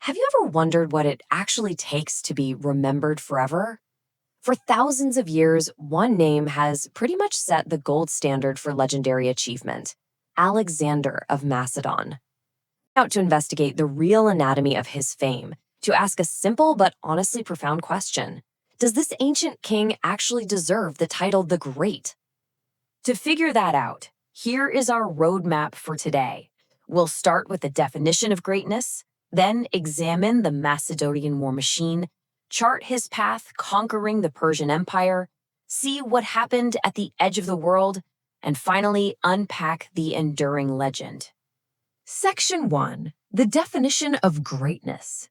Have you ever wondered what it actually takes to be remembered forever? For thousands of years, one name has pretty much set the gold standard for legendary achievement: Alexander of Macedon. Out to investigate the real anatomy of his fame, to ask a simple but honestly profound question: does this ancient king actually deserve the title the Great? To figure that out, here is our roadmap for today. We'll start with the definition of greatness, then examine the Macedonian war machine, chart his path conquering the Persian Empire, see what happened at the edge of the world, and finally unpack the enduring legend. Section 1. The definition of greatness.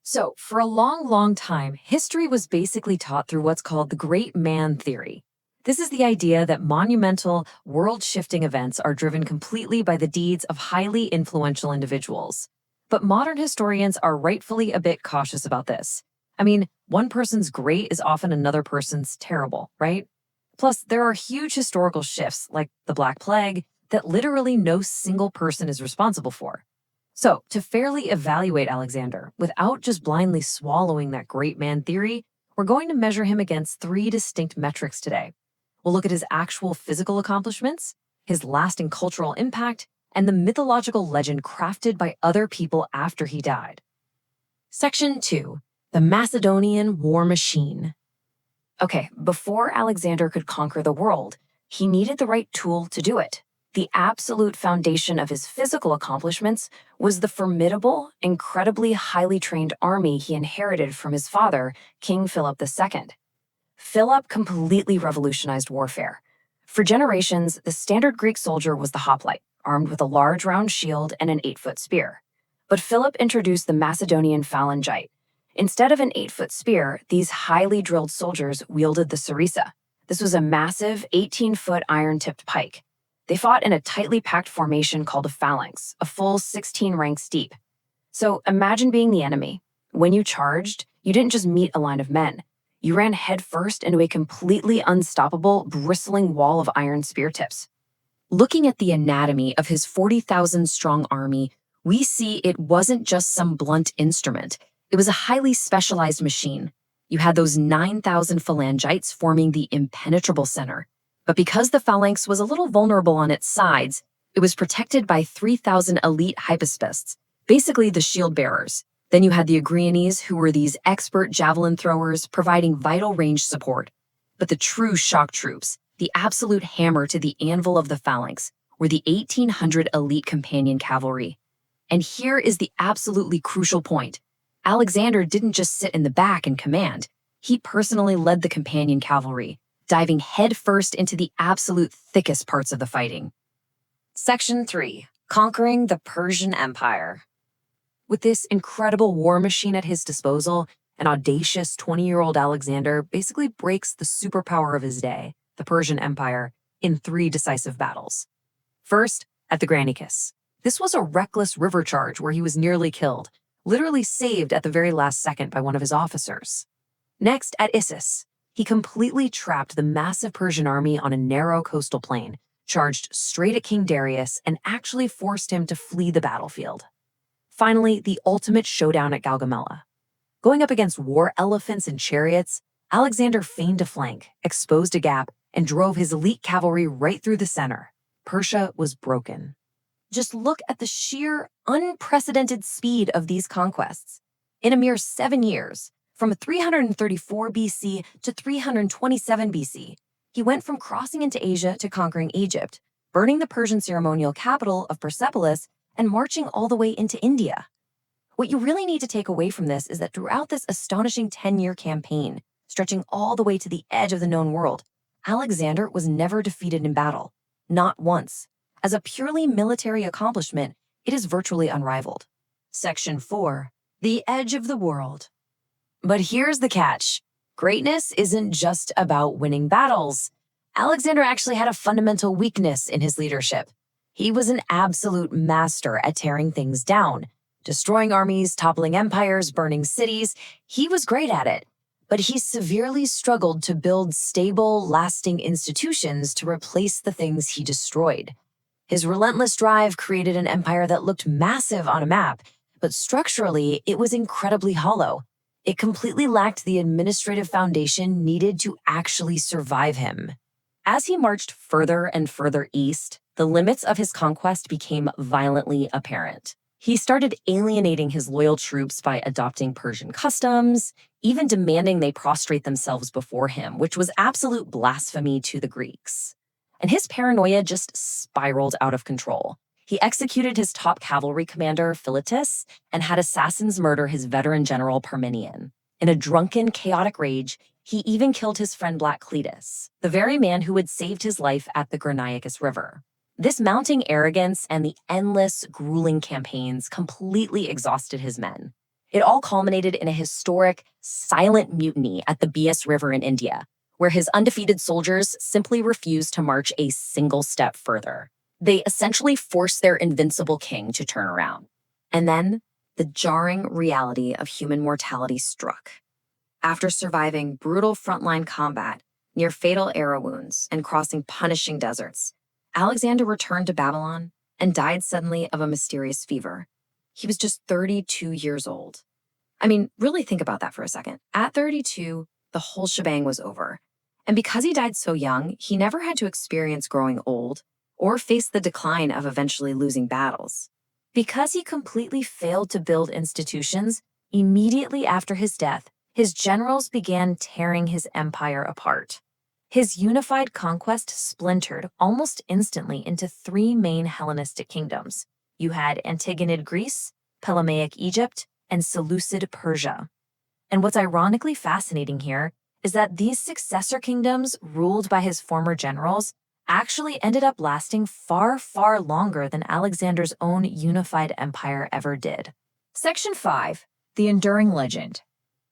So, for a long time, history was basically taught through what's called the great man theory. This is the idea that monumental, world-shifting events are driven completely by the deeds of highly influential individuals. But modern historians are rightfully a bit cautious about this. I mean, one person's great is often another person's terrible, right? Plus, there are huge historical shifts, like the Black Plague, that literally no single person is responsible for. So, to fairly evaluate Alexander, without just blindly swallowing that great man theory, we're going to measure him against 3 distinct metrics today. We'll look at his actual physical accomplishments, his lasting cultural impact, and the mythological legend crafted by other people after he died. Section 2. The Macedonian War Machine. Okay, before Alexander could conquer the world, he needed the right tool to do it. The absolute foundation of his physical accomplishments was the formidable, incredibly highly trained army he inherited from his father, King Philip II. Philip completely revolutionized warfare. For generations, the standard Greek soldier was the hoplite, armed with a large round shield and an 8-foot spear. But Philip introduced the Macedonian phalangite. Instead of an 8-foot spear, these highly drilled soldiers wielded the sarissa. This was a massive 18-foot iron-tipped pike. They fought in a tightly packed formation called a phalanx, a full 16 ranks deep. So imagine being the enemy. When you charged, you didn't just meet a line of men. You ran headfirst into a completely unstoppable, bristling wall of iron spear tips. Looking at the anatomy of his 40,000-strong army, we see it wasn't just some blunt instrument. It was a highly specialized machine. You had those 9,000 phalangites forming the impenetrable center. But because the phalanx was a little vulnerable on its sides, it was protected by 3,000 elite hypaspists, basically the shield bearers. Then you had the Agrianes, who were these expert javelin throwers providing vital range support. But the true shock troops, the absolute hammer to the anvil of the phalanx, were the 1,800 elite companion cavalry. And here is the absolutely crucial point. Alexander didn't just sit in the back and command. He personally led the companion cavalry, diving headfirst into the absolute thickest parts of the fighting. Section 3. Conquering the Persian Empire. With this incredible war machine at his disposal, an audacious 20-year-old Alexander basically breaks the superpower of his day, the Persian Empire, in 3 decisive battles. First, at the Granicus. This was a reckless river charge where he was nearly killed, literally saved at the very last second by one of his officers. Next, at Issus. He completely trapped the massive Persian army on a narrow coastal plain, charged straight at King Darius, and actually forced him to flee the battlefield. Finally, the ultimate showdown at Gaugamela. Going up against war elephants and chariots, Alexander feigned a flank, exposed a gap, and drove his elite cavalry right through the center. Persia was broken. Just look at the sheer, unprecedented speed of these conquests. In a mere 7 years, from 334 BC to 327 BC, he went from crossing into Asia to conquering Egypt, burning the Persian ceremonial capital of Persepolis, and marching all the way into India. What you really need to take away from this is that throughout this astonishing 10-year campaign, stretching all the way to the edge of the known world, Alexander was never defeated in battle, not once. As a purely military accomplishment, it is virtually unrivaled. Section 4. The Edge of the World. But here's the catch. Greatness isn't just about winning battles. Alexander actually had a fundamental weakness in his leadership. He was an absolute master at tearing things down, destroying armies, toppling empires, burning cities. He was great at it. But he severely struggled to build stable, lasting institutions to replace the things he destroyed. His relentless drive created an empire that looked massive on a map, But structurally, it was incredibly hollow. It completely lacked the administrative foundation needed to actually survive him. As he marched further and further east, the limits of his conquest became violently apparent. He started alienating his loyal troops by adopting Persian customs, even demanding they prostrate themselves before him, which was absolute blasphemy to the Greeks. And his paranoia just spiraled out of control. He executed his top cavalry commander, Philotas, and had assassins murder his veteran general, Parmenion. In a drunken, chaotic rage, he even killed his friend Black Cletus, the very man who had saved his life at the Granaicus River. This mounting arrogance and the endless, grueling campaigns completely exhausted his men. It all culminated in a historic, silent mutiny at the Bias River in India, where his undefeated soldiers simply refused to march a single step further. They essentially forced their invincible king to turn around. And then, the jarring reality of human mortality struck. After surviving brutal frontline combat, near fatal arrow wounds, and crossing punishing deserts, Alexander returned to Babylon and died suddenly of a mysterious fever. He was just 32 years old. I mean, really think about that for a second. At 32, the whole shebang was over. And because he died so young, he never had to experience growing old or face the decline of eventually losing battles. Because he completely failed to build institutions, immediately after his death, his generals began tearing his empire apart. His unified conquest splintered almost instantly into three main Hellenistic kingdoms. You had Antigonid Greece, Ptolemaic Egypt, and Seleucid Persia. And what's ironically fascinating here is that these successor kingdoms, ruled by his former generals, actually ended up lasting far, far longer than Alexander's own unified empire ever did. Section 5. The Enduring Legend.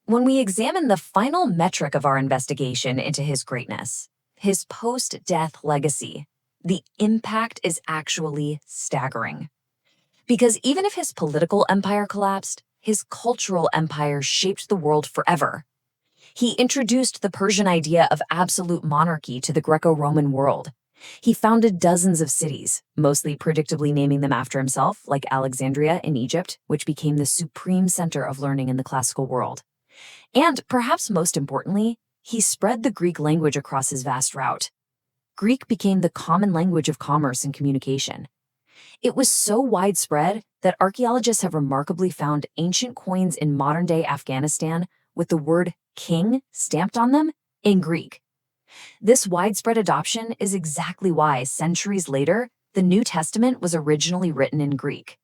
When we examine the final metric of our investigation into his greatness, his post-death legacy, the impact is actually staggering. Because even if his political empire collapsed, his cultural empire shaped the world forever. He introduced the Persian idea of absolute monarchy to the Greco-Roman world. He founded dozens of cities, mostly predictably naming them after himself, like Alexandria in Egypt, which became the supreme center of learning in the classical world. And perhaps most importantly, he spread the Greek language across his vast route. Greek became the common language of commerce and communication. It was so widespread that archaeologists have remarkably found ancient coins in modern-day Afghanistan with the word king stamped on them in Greek. This widespread adoption is exactly why, centuries later, the New Testament was originally written in Greek.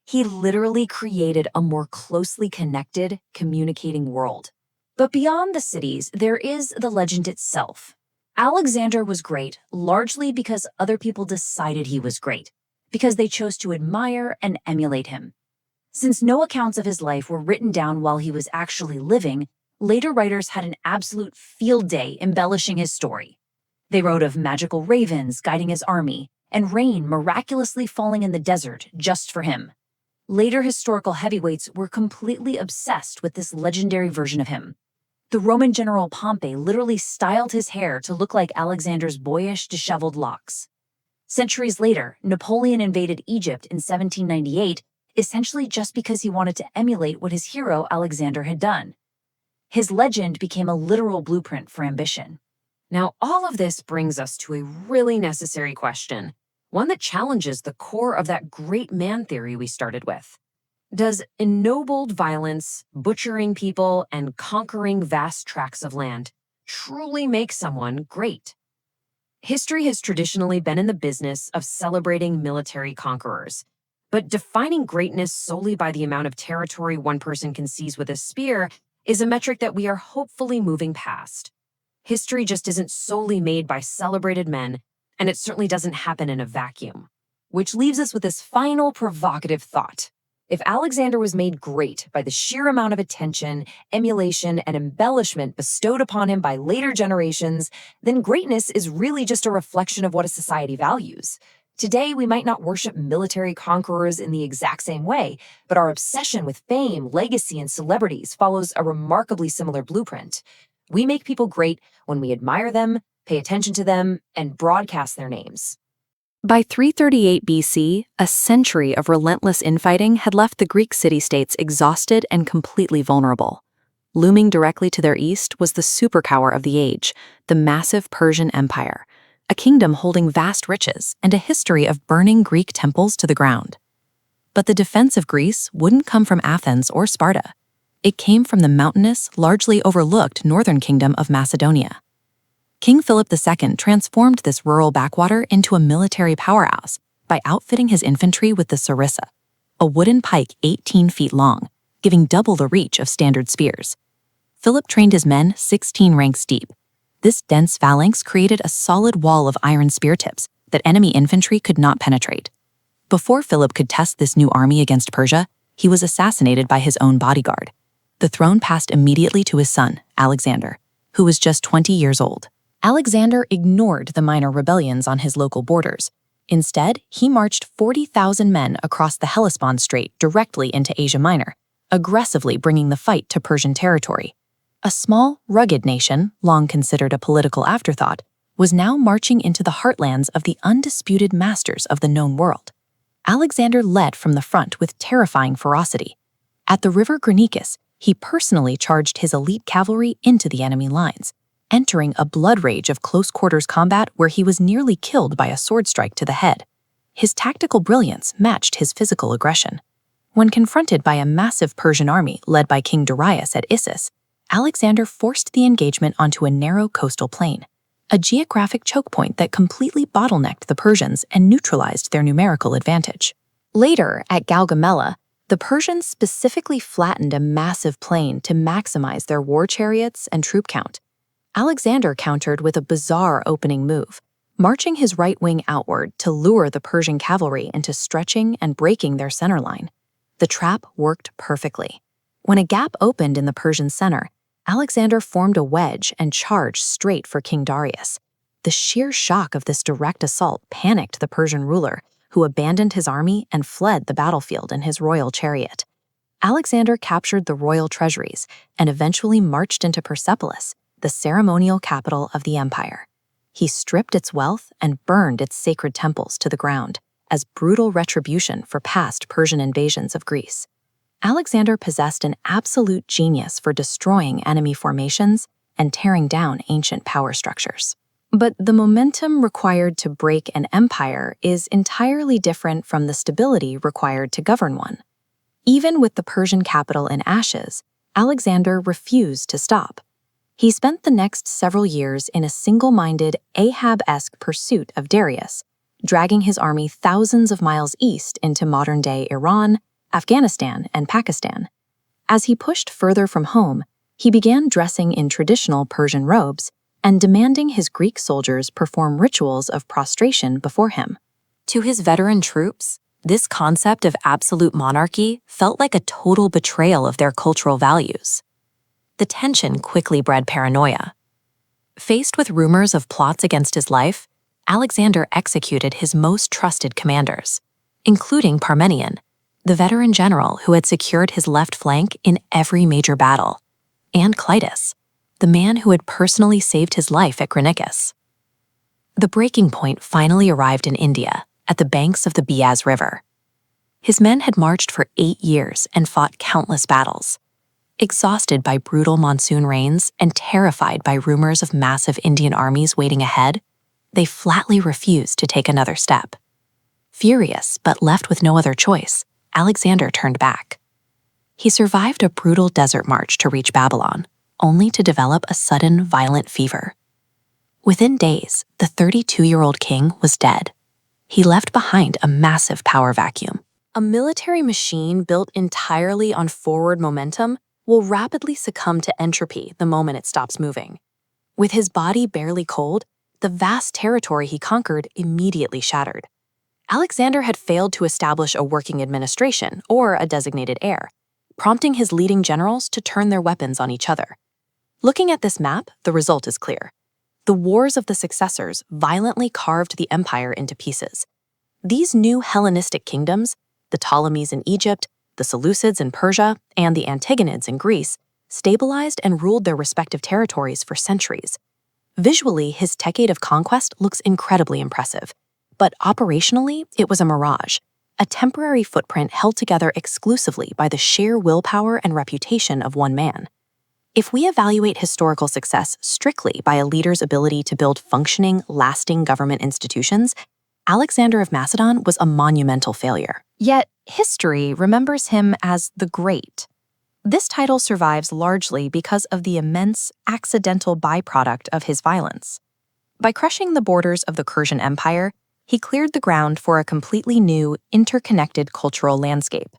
He literally created a more closely connected, communicating world. But beyond the cities, there is the legend itself. Alexander was great largely because other people decided he was great, because they chose to admire and emulate him. Since no accounts of his life were written down while he was actually living, later writers had an absolute field day embellishing his story. They wrote of magical ravens guiding his army, and rain miraculously falling in the desert just for him. Later historical heavyweights were completely obsessed with this legendary version of him. The Roman general Pompey literally styled his hair to look like Alexander's boyish, disheveled locks. Centuries later, Napoleon invaded Egypt in 1798, essentially just because he wanted to emulate what his hero Alexander had done. His legend became a literal blueprint for ambition. Now, all of this brings us to a really necessary question, one that challenges the core of that great man theory we started with. Does ennobled violence, butchering people, and conquering vast tracts of land truly make someone great? History has traditionally been in the business of celebrating military conquerors, but defining greatness solely by the amount of territory one person can seize with a spear is a metric that we are hopefully moving past. History just isn't solely made by celebrated men, and it certainly doesn't happen in a vacuum. Which leaves us with this final provocative thought. If Alexander was made great by the sheer amount of attention, emulation, and embellishment bestowed upon him by later generations, then greatness is really just a reflection of what a society values. Today, we might not worship military conquerors in the exact same way, but our obsession with fame, legacy, and celebrities follows a remarkably similar blueprint. We make people great when we admire them, pay attention to them, and broadcast their names. By 338 BC, a century of relentless infighting had left the Greek city-states exhausted and completely vulnerable. Looming directly to their east was the superpower of the age, the massive Persian Empire, a kingdom holding vast riches and a history of burning Greek temples to the ground. But the defense of Greece wouldn't come from Athens or Sparta. It came from the mountainous, largely overlooked northern kingdom of Macedonia. King Philip II transformed this rural backwater into a military powerhouse by outfitting his infantry with the sarissa, a wooden pike 18 feet long, giving double the reach of standard spears. Philip trained his men 16 ranks deep. This dense phalanx created a solid wall of iron spear tips that enemy infantry could not penetrate. Before Philip could test this new army against Persia, he was assassinated by his own bodyguard. The throne passed immediately to his son, Alexander, who was just 20 years old. Alexander ignored the minor rebellions on his local borders. Instead, he marched 40,000 men across the Hellespont Strait directly into Asia Minor, aggressively bringing the fight to Persian territory. A small, rugged nation, long considered a political afterthought, was now marching into the heartlands of the undisputed masters of the known world. Alexander led from the front with terrifying ferocity. At the river Granicus, he personally charged his elite cavalry into the enemy lines, entering a blood rage of close-quarters combat where he was nearly killed by a sword strike to the head. His tactical brilliance matched his physical aggression. When confronted by a massive Persian army led by King Darius at Issus, Alexander forced the engagement onto a narrow coastal plain, a geographic choke point that completely bottlenecked the Persians and neutralized their numerical advantage. Later, at Gaugamela, the Persians specifically flattened a massive plain to maximize their war chariots and troop count. Alexander countered with a bizarre opening move, marching his right wing outward to lure the Persian cavalry into stretching and breaking their center line. The trap worked perfectly. When a gap opened in the Persian center, Alexander formed a wedge and charged straight for King Darius. The sheer shock of this direct assault panicked the Persian ruler, who abandoned his army and fled the battlefield in his royal chariot. Alexander captured the royal treasuries and eventually marched into Persepolis, the ceremonial capital of the empire. He stripped its wealth and burned its sacred temples to the ground as brutal retribution for past Persian invasions of Greece. Alexander possessed an absolute genius for destroying enemy formations and tearing down ancient power structures. But the momentum required to break an empire is entirely different from the stability required to govern one. Even with the Persian capital in ashes, Alexander refused to stop. He spent the next several years in a single-minded, Ahab-esque pursuit of Darius, dragging his army thousands of miles east into modern-day Iran, Afghanistan, and Pakistan. As he pushed further from home, he began dressing in traditional Persian robes and demanding his Greek soldiers perform rituals of prostration before him. To his veteran troops, this concept of absolute monarchy felt like a total betrayal of their cultural values. The tension quickly bred paranoia. Faced with rumors of plots against his life, Alexander executed his most trusted commanders, including Parmenion, the veteran general who had secured his left flank in every major battle, and Clitus, the man who had personally saved his life at Granicus. The breaking point finally arrived in India, at the banks of the Beas River. His men had marched for 8 years and fought countless battles. Exhausted by brutal monsoon rains and terrified by rumors of massive Indian armies waiting ahead, they flatly refused to take another step. Furious, but left with no other choice, Alexander turned back. He survived a brutal desert march to reach Babylon, only to develop a sudden, violent fever. Within days, the 32-year-old king was dead. He left behind a massive power vacuum. A military machine built entirely on forward momentum will rapidly succumb to entropy the moment it stops moving. With his body barely cold, the vast territory he conquered immediately shattered. Alexander had failed to establish a working administration or a designated heir, prompting his leading generals to turn their weapons on each other. Looking at this map, the result is clear. The wars of the successors violently carved the empire into pieces. These new Hellenistic kingdoms, the Ptolemies in Egypt, the Seleucids in Persia, and the Antigonids in Greece, stabilized and ruled their respective territories for centuries. Visually, his decade of conquest looks incredibly impressive, but operationally, it was a mirage, a temporary footprint held together exclusively by the sheer willpower and reputation of one man. If we evaluate historical success strictly by a leader's ability to build functioning, lasting government institutions, Alexander of Macedon was a monumental failure. Yet, history remembers him as the Great. This title survives largely because of the immense, accidental byproduct of his violence. By crushing the borders of the Persian Empire, he cleared the ground for a completely new, interconnected cultural landscape.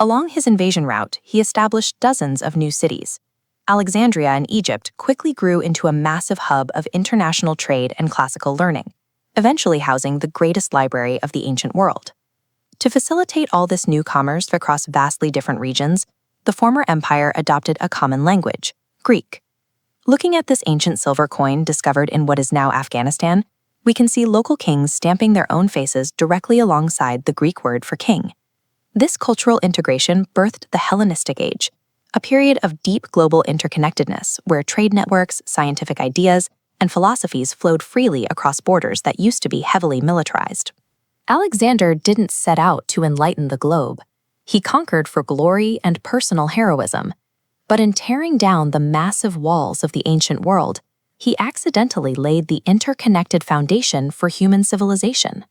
Along his invasion route, he established dozens of new cities. Alexandria in Egypt quickly grew into a massive hub of international trade and classical learning, eventually housing the greatest library of the ancient world. To facilitate all this new commerce across vastly different regions, the former empire adopted a common language, Greek. Looking at this ancient silver coin discovered in what is now Afghanistan, we can see local kings stamping their own faces directly alongside the Greek word for king. This cultural integration birthed the Hellenistic Age, a period of deep global interconnectedness where trade networks, scientific ideas, and philosophies flowed freely across borders that used to be heavily militarized. Alexander didn't set out to enlighten the globe. He conquered for glory and personal heroism. But in tearing down the massive walls of the ancient world, he accidentally laid the interconnected foundation for human civilization.